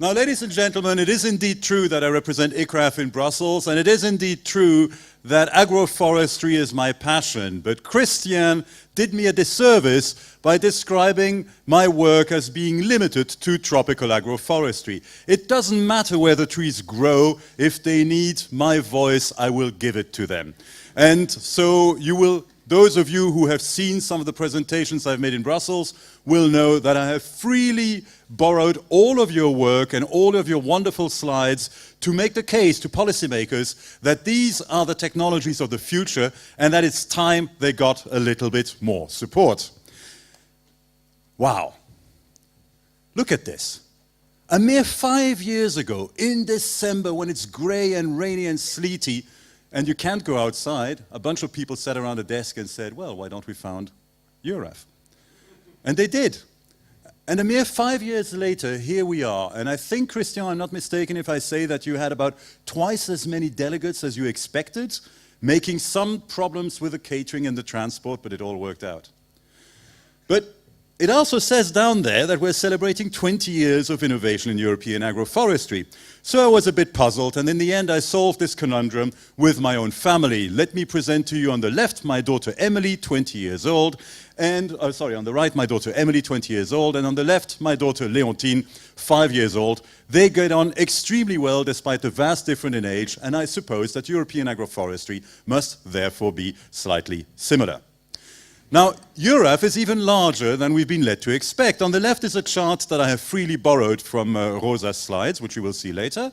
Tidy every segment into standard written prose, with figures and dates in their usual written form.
Now, ladies and gentlemen, it is indeed true that I represent ICRAF in Brussels, and it is indeed true that agroforestry is my passion. But Christian did me a disservice by describing my work as being limited to tropical agroforestry. It doesn't matter where the trees grow. If they need my voice, I will give it to them. And so those of you who have seen some of the presentations I've made in Brussels will know that I have freely borrowed all of your work and all of your wonderful slides to make the case to policymakers that these are the technologies of the future and that it's time they got a little bit more support. Wow. Look at this. A mere 5 years ago, in December, when it's grey and rainy and sleety, and you can't go outside, a bunch of people sat around a desk and said, well, why don't we found EURAF? And they did. And a mere 5 years later, here we are. And I think, Christian, I'm not mistaken if I say that you had about twice as many delegates as you expected, making some problems with the catering and the transport, but it all worked out. But it also says down there that we're celebrating 20 years of innovation in European agroforestry. So I was a bit puzzled, and in the end I solved this conundrum with my own family. Let me present to you on the left my daughter Emily, 20 years old, and, on the right my daughter Emily, 20 years old, and on the left my daughter Leontine, 5 years old. They get on extremely well despite the vast difference in age, and I suppose that European agroforestry must therefore be slightly similar. Now, EURAF is even larger than we've been led to expect. On the left is a chart that I have freely borrowed from Rosa's slides, which you will see later.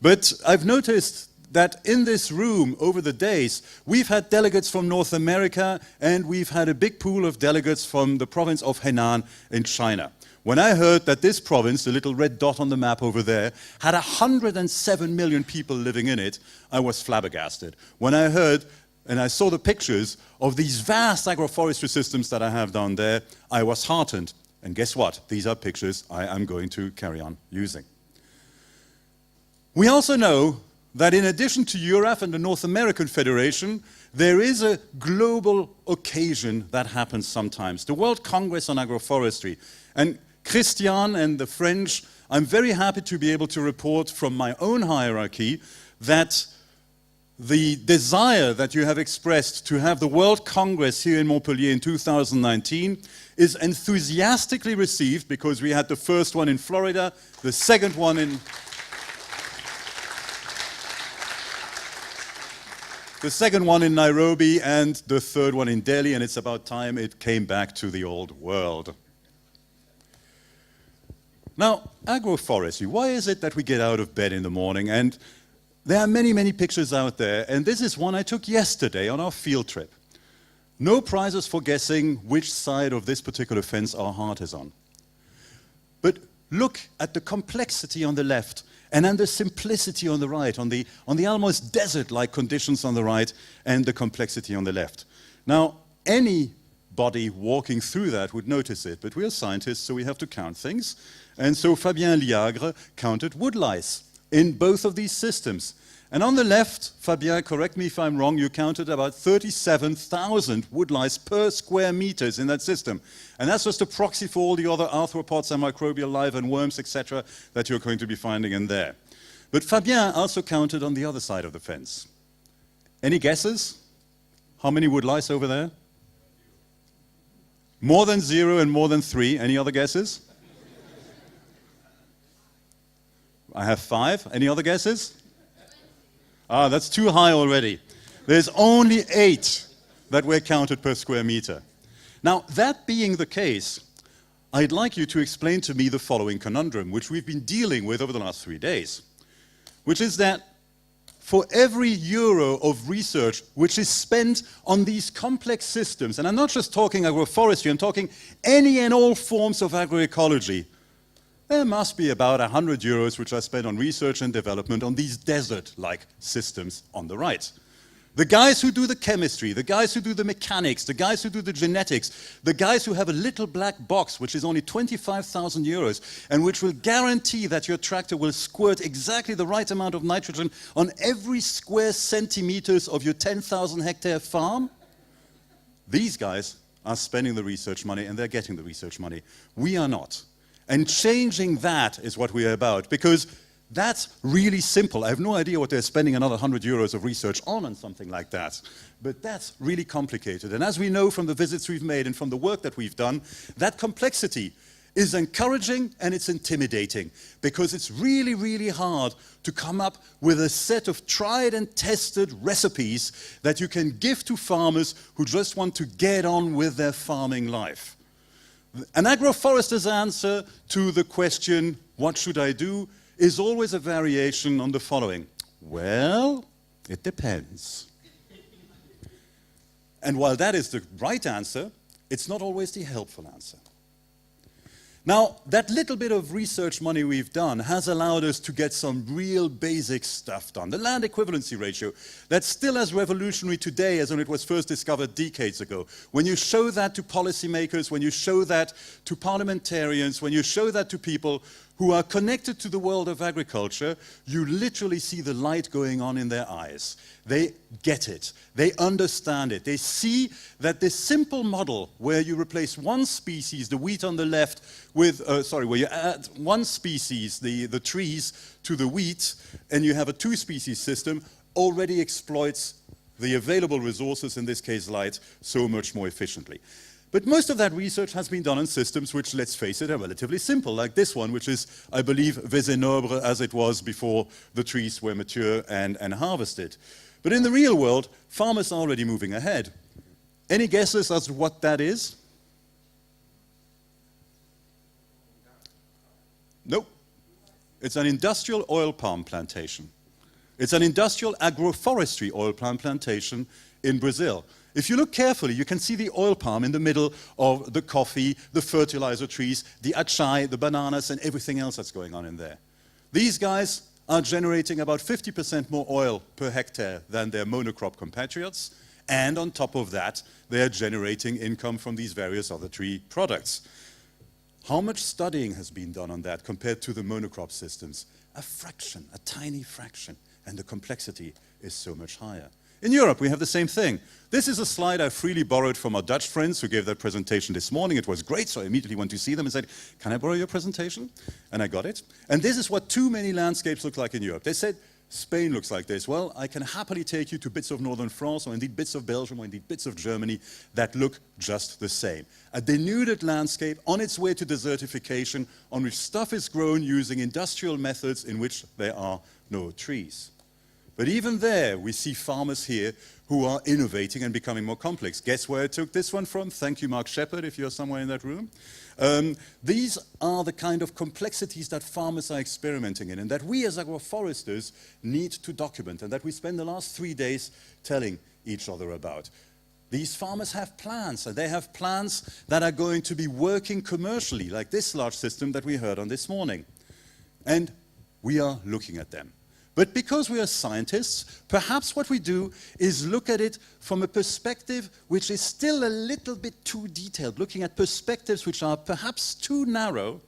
But I've noticed that in this room, over the days, we've had delegates from North America, and we've had a big pool of delegates from the province of Henan in China. When I heard that this province, the little red dot on the map over there, had 107 million people living in it, I was flabbergasted. When I heard and I saw the pictures of these vast agroforestry systems that I have down there, I was heartened. And guess what? These are pictures I am going to carry on using. We also know that in addition to EURAF and the North American Federation, there is a global occasion that happens sometimes, the World Congress on Agroforestry. And Christian and the French, I'm very happy to be able to report from my own hierarchy that the desire that you have expressed to have the World Congress here in Montpellier in 2019 is enthusiastically received, because we had the first one in Florida, the second one in Nairobi, and the third one in Delhi, and it's about time it came back to the old world. Now, agroforestry, why is it that we get out of bed in the morning? And there are many, many pictures out there, and this is one I took yesterday on our field trip. No prizes for guessing which side of this particular fence our heart is on. But look at the complexity on the left, and then the simplicity on the right, on the almost desert-like conditions on the right, and the complexity on the left. Now, anybody walking through that would notice it, but we are scientists, so we have to count things. And so Fabien Liagre counted woodlice in both of these systems. And on the left, Fabien, correct me if I'm wrong, you counted about 37,000 woodlice per square meters in that system. And that's just a proxy for all the other arthropods and microbial life and worms, etc., that you're going to be finding in there. But Fabien also counted on the other side of the fence. Any guesses? How many woodlice over there? More than 0 and more than 3. Any other guesses? I have 5. Any other guesses? Ah, that's too high already. There's only 8 that were counted per square meter. Now, that being the case, I'd like you to explain to me the following conundrum, which we've been dealing with over the last 3 days, which is that for every euro of research which is spent on these complex systems, and I'm not just talking agroforestry, I'm talking any and all forms of agroecology, there must be about 100 euros which are spent on research and development on these desert-like systems on the right. The guys who do the chemistry, the guys who do the mechanics, the guys who do the genetics, the guys who have a little black box which is only 25,000 euros and which will guarantee that your tractor will squirt exactly the right amount of nitrogen on every square centimeters of your 10,000 hectare farm, these guys are spending the research money and they're getting the research money. We are not. And changing that is what we are about, because that's really simple. I have no idea what they're spending another 100 euros of research on something like that. But that's really complicated. And as we know from the visits we've made and from the work that we've done, that complexity is encouraging and it's intimidating, because it's really, really hard to come up with a set of tried and tested recipes that you can give to farmers who just want to get on with their farming life. An agroforester's answer to the question, what should I do, is always a variation on the following. Well, it depends. And while that is the right answer, it's not always the helpful answer. Now, that little bit of research money we've done has allowed us to get some real basic stuff done. The land equivalency ratio, that's still as revolutionary today as when it was first discovered decades ago. When you show that to policymakers, when you show that to parliamentarians, when you show that to people who are connected to the world of agriculture, you literally see the light going on in their eyes. They get it. They understand it. They see that this simple model where you replace one species, the wheat on the left, with, where you add one species, the trees, to the wheat, and you have a two-species system, already exploits the available resources, in this case light, so much more efficiently. But most of that research has been done on systems which, let's face it, are relatively simple, like this one, which is, I believe, Vézénobre as it was before the trees were mature and harvested. But in the real world, farmers are already moving ahead. Any guesses as to what that is? Nope. It's an industrial oil palm plantation. It's an industrial agroforestry oil palm plantation in Brazil. If you look carefully, you can see the oil palm in the middle of the coffee, the fertilizer trees, the achai, the bananas, and everything else that's going on in there. These guys are generating about 50% more oil per hectare than their monocrop compatriots, and on top of that, they are generating income from these various other tree products. How much studying has been done on that compared to the monocrop systems? A fraction, a tiny fraction, and the complexity is so much higher. In Europe, we have the same thing. This is a slide I freely borrowed from our Dutch friends who gave that presentation this morning. It was great, so I immediately went to see them and said, can I borrow your presentation? And I got it. And this is what too many landscapes look like in Europe. They said, Spain looks like this. Well, I can happily take you to bits of northern France, or indeed bits of Belgium, or indeed bits of Germany that look just the same. A denuded landscape on its way to desertification, on which stuff is grown using industrial methods in which there are no trees. But even there, we see farmers here who are innovating and becoming more complex. Guess where I took this one from? Thank you, Mark Shepard, if you're somewhere in that room. These are the kind of complexities that farmers are experimenting in and that we as agroforesters need to document and that we spend the last 3 days telling each other about. These farmers have plans, and they have plans that are going to be working commercially, like this large system that we heard on this morning. And we are looking at them. But because we are scientists, perhaps what we do is look at it from a perspective which is still a little bit too detailed, looking at perspectives which are perhaps too narrow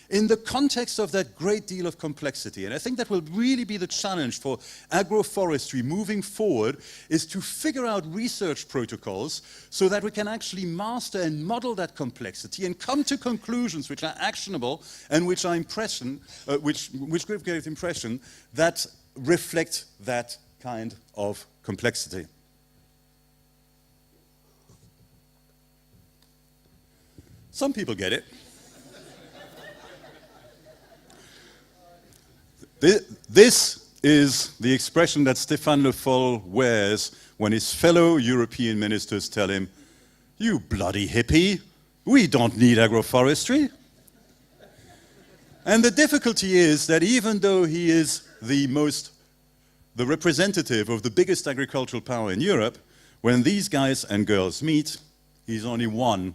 in the context of that great deal of complexity. And I think that will really be the challenge for agroforestry moving forward, is to figure out research protocols so that we can actually master and model that complexity and come to conclusions which are actionable and which are which give great impression that reflect that kind of complexity. Some people get it. This is the expression that Stéphane Le Foll wears when his fellow European ministers tell him, "You bloody hippie, we don't need agroforestry." And the difficulty is that even though he is the representative of the biggest agricultural power in Europe, when these guys and girls meet, he's only one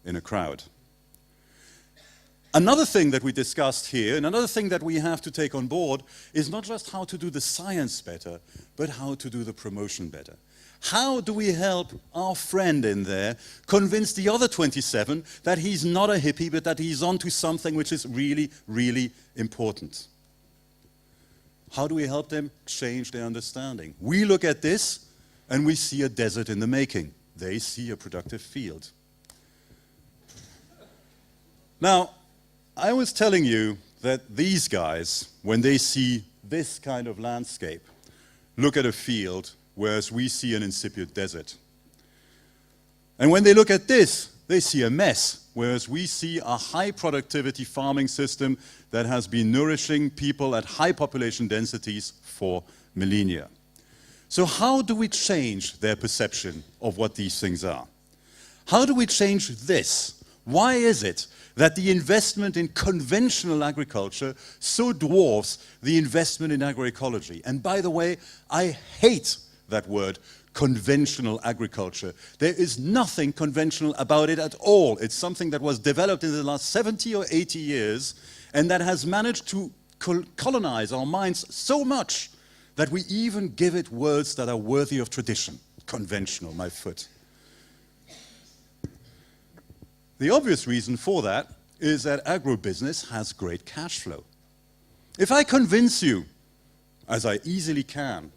in a crowd. Another thing that we discussed here, and another thing that we have to take on board, is not just how to do the science better, but how to do the promotion better. How do we help our friend in there convince the other 27 that he's not a hippie, but that he's onto something which is really, really important? How do we help them change their understanding? We look at this, and we see a desert in the making. They see a productive field. Now, I was telling you that these guys, when they see this kind of landscape, look at a field, whereas we see an incipient desert. And when they look at this, they see a mess, whereas we see a high productivity farming system that has been nourishing people at high population densities for millennia. So how do we change their perception of what these things are? How do we change this? Why is it that the investment in conventional agriculture so dwarfs the investment in agroecology? And by the way, I hate that word, conventional agriculture. There is nothing conventional about it at all. It's something that was developed in the last 70 or 80 years and that has managed to colonize our minds so much that we even give it words that are worthy of tradition. Conventional, my foot. The obvious reason for that is that agrobusiness has great cash flow. If I convince you, as I easily can,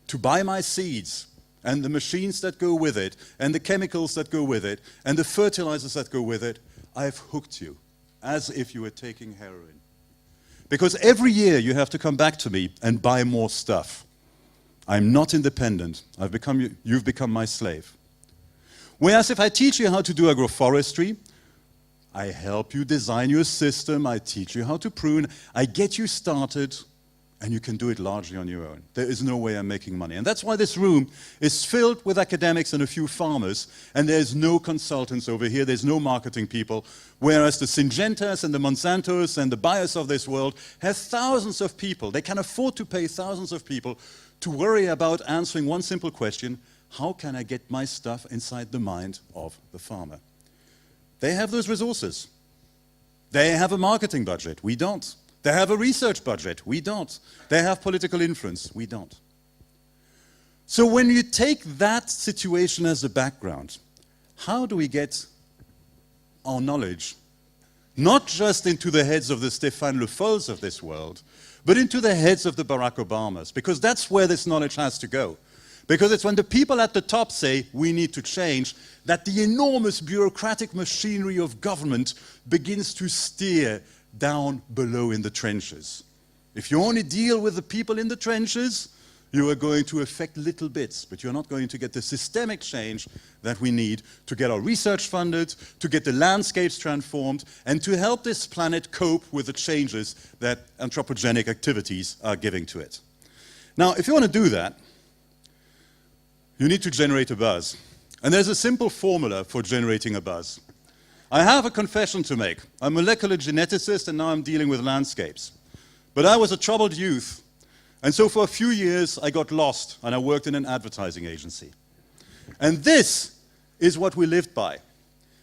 to buy my seeds and the machines that go with it and the chemicals that go with it and the fertilizers that go with it, I've hooked you as if you were taking heroin. Because every year you have to come back to me and buy more stuff. I'm not independent. You've become my slave. Whereas if I teach you how to do agroforestry, I help you design your system, I teach you how to prune, I get you started, and you can do it largely on your own. There is no way I'm making money. And that's why this room is filled with academics and a few farmers, and there's no consultants over here, there's no marketing people, whereas the Syngentas and the Monsantos and the Bayers of this world have thousands of people. They can afford to pay thousands of people to worry about answering one simple question: how can I get my stuff inside the mind of the farmer? They have those resources. They have a marketing budget. We don't. They have a research budget. We don't. They have political influence. We don't. So when you take that situation as a background, how do we get our knowledge not just into the heads of the Stéphane Le Folls of this world, but into the heads of the Barack Obamas? Because that's where this knowledge has to go. Because it's when the people at the top say, we need to change, that the enormous bureaucratic machinery of government begins to steer down below in the trenches. If you only deal with the people in the trenches, you are going to affect little bits, but you're not going to get the systemic change that we need to get our research funded, to get the landscapes transformed, and to help this planet cope with the changes that anthropogenic activities are giving to it. Now, if you want to do that, you need to generate a buzz. And there's a simple formula for generating a buzz. I have a confession to make. I'm a molecular geneticist and now I'm dealing with landscapes. But I was a troubled youth, and so for a few years I got lost and I worked in an advertising agency. And this is what we lived by.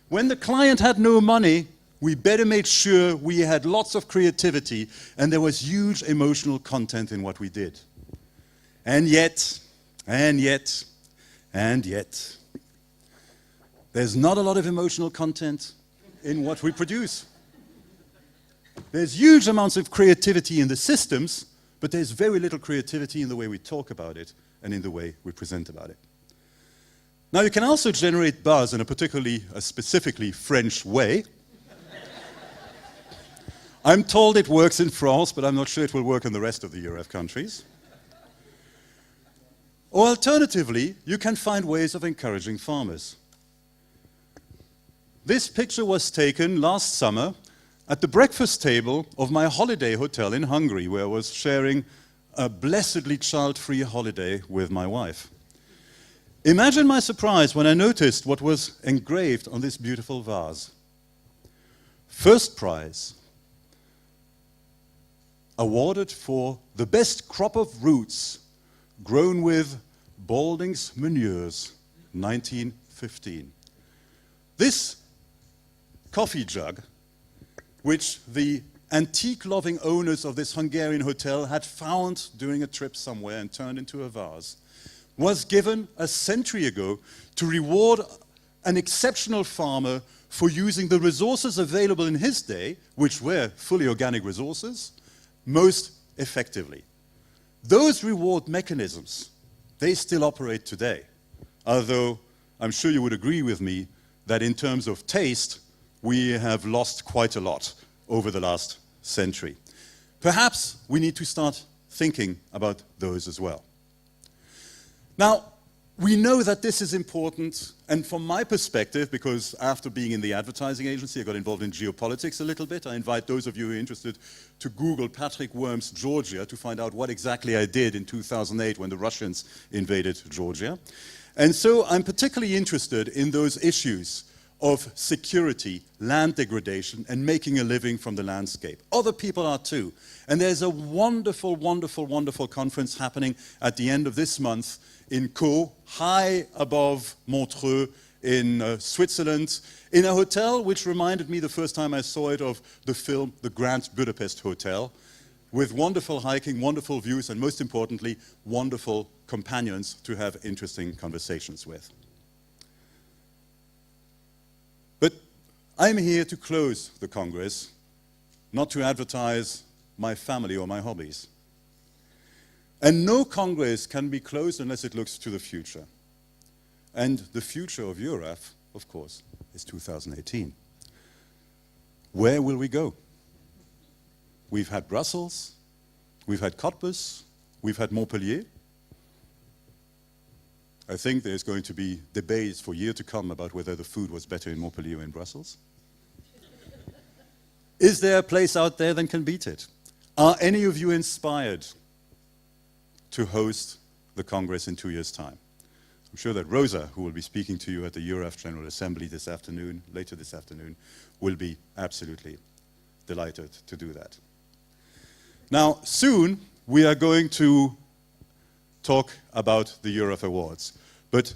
When the client had no money, we better made sure we had lots of creativity and there was huge emotional content in what we did. And yet, there's not a lot of emotional content in what we produce. There's huge amounts of creativity in the systems, but there's very little creativity in the way we talk about it and in the way we present about it. Now, you can also generate buzz in a specifically French way. I'm told it works in France, but I'm not sure it will work in the rest of the EUREF countries. Or alternatively, you can find ways of encouraging farmers. This picture was taken last summer at the breakfast table of my holiday hotel in Hungary, where I was sharing a blessedly child-free holiday with my wife. Imagine my surprise when I noticed what was engraved on this beautiful vase. First prize, awarded for the best crop of roots grown with Balding's manures, 1915. This coffee jug, which the antique-loving owners of this Hungarian hotel had found during a trip somewhere and turned into a vase, was given a century ago to reward an exceptional farmer for using the resources available in his day, which were fully organic resources, most effectively. Those reward mechanisms, they still operate today, although I'm sure you would agree with me that in terms of taste, we have lost quite a lot over the last century. Perhaps we need to start thinking about those as well. Now, we know that this is important, and from my perspective, because after being in the advertising agency, I got involved in geopolitics a little bit. I invite those of you who are interested to Google Patrick Worm's Georgia to find out what exactly I did in 2008 when the Russians invaded Georgia. And so I'm particularly interested in those issues of security, land degradation, and making a living from the landscape. Other people are too. And there's a wonderful, wonderful, wonderful conference happening at the end of this month in Caux, high above Montreux in Switzerland, in a hotel which reminded me the first time I saw it of the film The Grand Budapest Hotel, with wonderful hiking, wonderful views, and most importantly, wonderful companions to have interesting conversations with. But I'm here to close the Congress, not to advertise my family or my hobbies. And no Congress can be closed unless it looks to the future. And the future of Europe, of course, is 2018. Where will we go? We've had Brussels, we've had Cottbus, we've had Montpellier. I think there's going to be debates for years to come about whether the food was better in Montpellier or in Brussels. Is there a place out there that can beat it? Are any of you inspired to host the Congress in 2 years' time? I'm sure that Rosa, who will be speaking to you at the EURAF General Assembly this afternoon, later this afternoon, will be absolutely delighted to do that. Now, soon we are going to talk about the EURAF Awards. But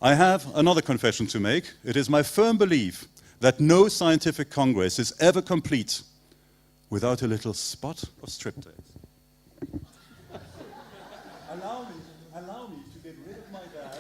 I have another confession to make. It is my firm belief that no scientific congress is ever complete without a little spot of striptease. Allow me to get rid of my dad.